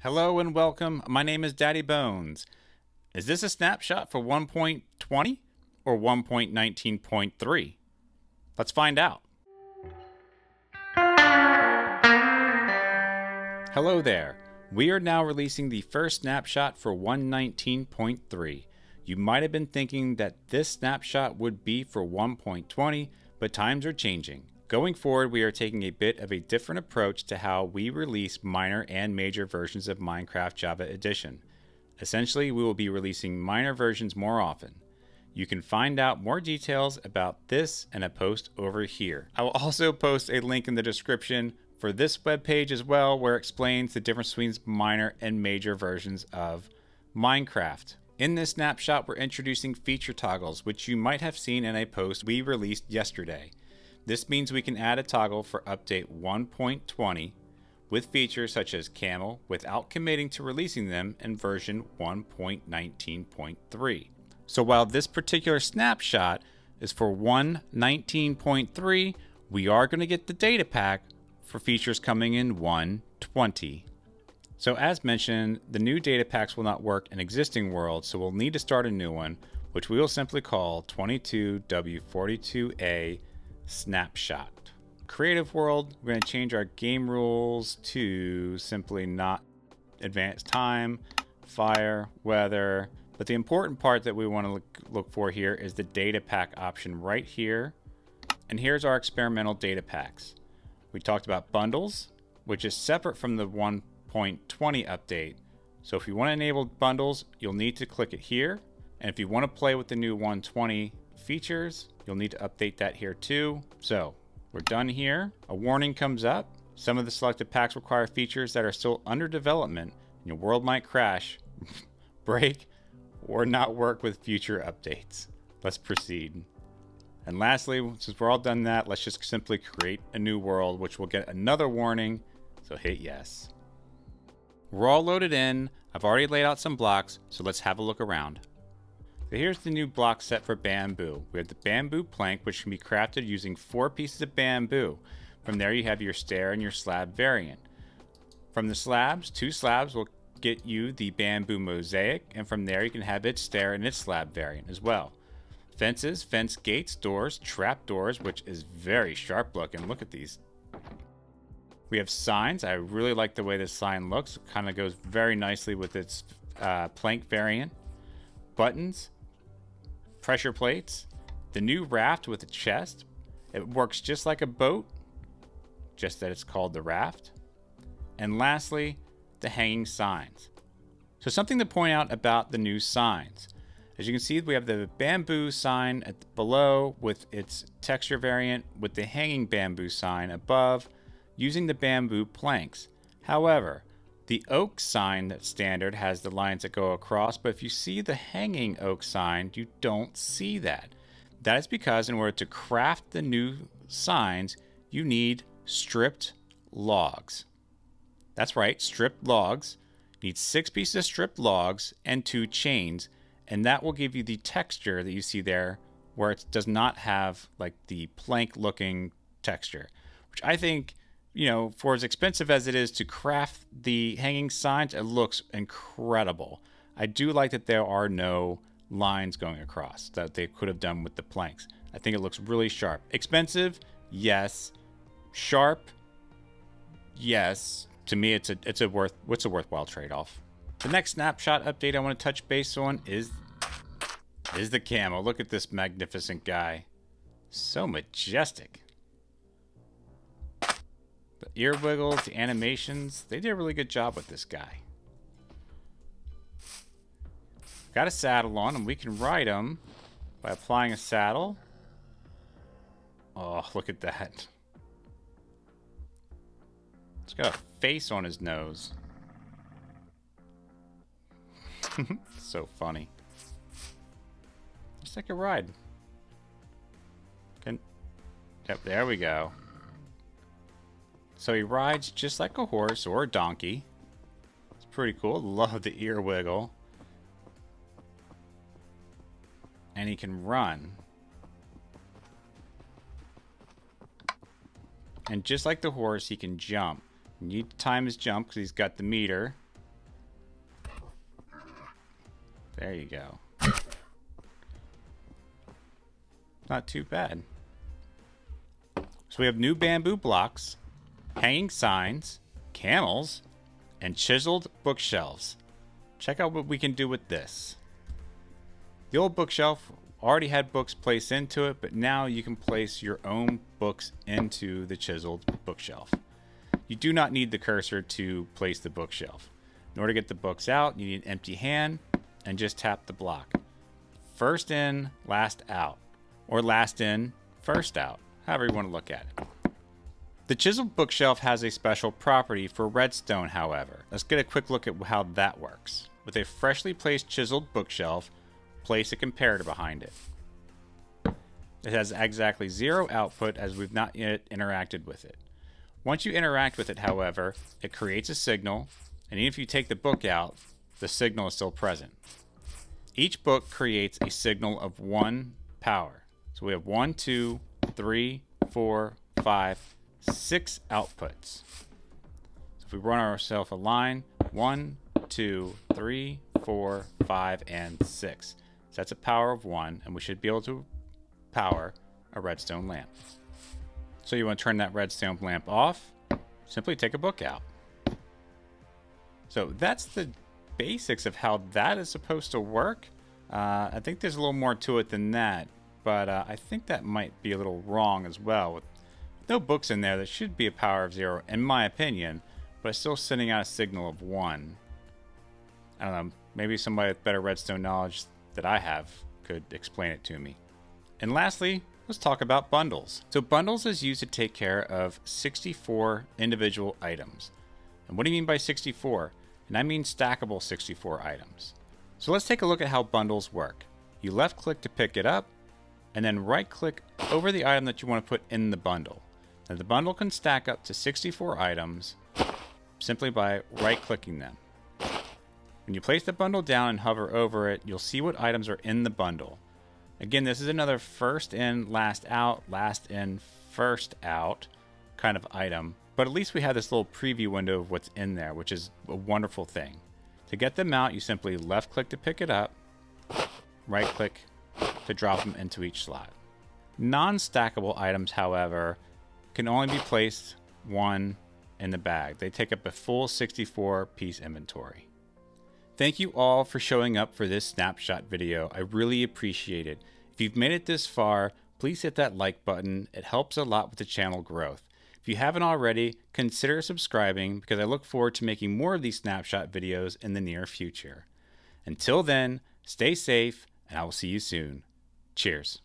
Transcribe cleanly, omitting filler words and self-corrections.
Hello and welcome. My name is Daddy Bones. Is this a snapshot for 1.20 or 1.19.3? Let's find out. Hello there. We are now releasing the first snapshot for 1.19.3. You might have been thinking that this snapshot would be for 1.20, but times are changing. Going forward, we are taking a bit of a different approach to how we release minor and major versions of Minecraft Java Edition. Essentially, we will be releasing minor versions more often. You can find out more details about this in a post over here. I will also post a link in the description for this webpage as well, where it explains the difference between minor and major versions of Minecraft. In this snapshot, we're introducing feature toggles, which you might have seen in a post we released yesterday. This means we can add a toggle for update 1.20 with features such as camel without committing to releasing them in version 1.19.3. So while this particular snapshot is for 1.19.3, we are going to get the data pack for features coming in 1.20. So as mentioned, the new data packs will not work in existing worlds, so we'll need to start a new one, which we will simply call 22W42A Snapshot. Creative world, we're going to change our game rules to simply not advanced time, fire, weather. But the important part that we want to look for here is the data pack option right here. And here's our experimental data packs. We talked about bundles, which is separate from the 1.20 update. So if you want to enable bundles, you'll need to click it here. And if you want to play with the new 1.20 features, you'll need to update that here too. So we're done here. A warning comes up. Some of the selected packs require features that are still under development, and your world might crash, break, or not work with future updates. Let's proceed. And lastly, since we're all done that, let's just simply create a new world, which will get another warning. So hit yes. We're all loaded in. I've already laid out some blocks, so let's have a look around. So here's the new block set for bamboo. We have the bamboo plank, which can be crafted using 4 pieces of bamboo. From there you have your stair and your slab variant. From the slabs, 2 slabs will get you the bamboo mosaic, and from there you can have its stair and its slab variant as well. Fences, fence gates, doors, trap doors, which is very sharp looking. Look at these. We have signs. I really like the way this sign looks. It kind of goes very nicely with its plank variant. Buttons, pressure plates, the new raft with a chest. It works just like a boat, just that it's called the raft. And lastly, the hanging signs. So something to point out about the new signs. As you can see, we have the bamboo sign below with its texture variant, with the hanging bamboo sign above using the bamboo planks. However, the oak sign that's standard has the lines that go across, but if you see the hanging oak sign, you don't see that. That is because in order to craft the new signs, you need stripped logs. That's right, stripped logs. You need 6 pieces of stripped logs and 2 chains, and that will give you the texture that you see there, where it does not have like the plank looking texture, which I think, you know, for as expensive as it is to craft the hanging signs, it looks incredible. I do like that there are no lines going across that they could have done with the planks. I think it looks really sharp. Expensive, yes. Sharp, yes. To me, it's a worthwhile trade-off. The next snapshot update I want to touch base on is the camel. Look at this magnificent guy. So majestic. The ear wiggles, the animations, they did a really good job with this guy. Got a saddle on, and we can ride him by applying a saddle. Oh, look at that. He's got a face on his nose. So funny. Just like a ride. Yep, there we go. So he rides just like a horse or a donkey. It's pretty cool. Love the ear wiggle. And he can run. And just like the horse, he can jump. You need to time his jump because he's got the meter. There you go. Not too bad. So we have new bamboo blocks, hanging signs, camels, and chiseled bookshelves. Check out what we can do with this. The old bookshelf already had books placed into it, but now you can place your own books into the chiseled bookshelf. You do not need the cursor to place the bookshelf. In order to get the books out, you need an empty hand and just tap the block. First in, last out. Or last in, first out. However you want to look at it. The chiseled bookshelf has a special property for redstone, however. Let's get a quick look at how that works. With a freshly placed chiseled bookshelf, place a comparator behind it. It has exactly 0 output as we've not yet interacted with it. Once you interact with it, however, it creates a signal, and even if you take the book out, the signal is still present. Each book creates a signal of 1 power. So we have 1, 2, 3, 4, 5, 6 outputs. So if we run ourselves a line, 1, 2, 3, 4, 5, and 6. So that's a power of 1, and we should be able to power a redstone lamp. So you want to turn that redstone lamp off, simply take a book out. So that's the basics of how that is supposed to work. I think there's a little more to it than that, but I think that might be a little wrong as well. With no books in there, there should be a power of 0, in my opinion, but it's still sending out a signal of 1. I don't know, maybe somebody with better redstone knowledge that I have could explain it to me. And lastly, let's talk about bundles. So bundles is used to take care of 64 individual items. And what do you mean by 64? And I mean stackable 64 items. So let's take a look at how bundles work. You left click to pick it up, and then right click over the item that you want to put in the bundle. Now the bundle can stack up to 64 items simply by right clicking them. When you place the bundle down and hover over it, you'll see what items are in the bundle. Again, this is another first in, last out, last in, first out kind of item. But at least we have this little preview window of what's in there, which is a wonderful thing. To get them out, you simply left click to pick it up, right click to drop them into each slot. Non-stackable items, however, can only be placed 1 in the bag. They take up a full 64-piece inventory. Thank you all for showing up for this snapshot video. I really appreciate it. If you've made it this far, please hit that like button. It helps a lot with the channel growth. If you haven't already, consider subscribing because I look forward to making more of these snapshot videos in the near future. Until then, stay safe and I will see you soon. Cheers.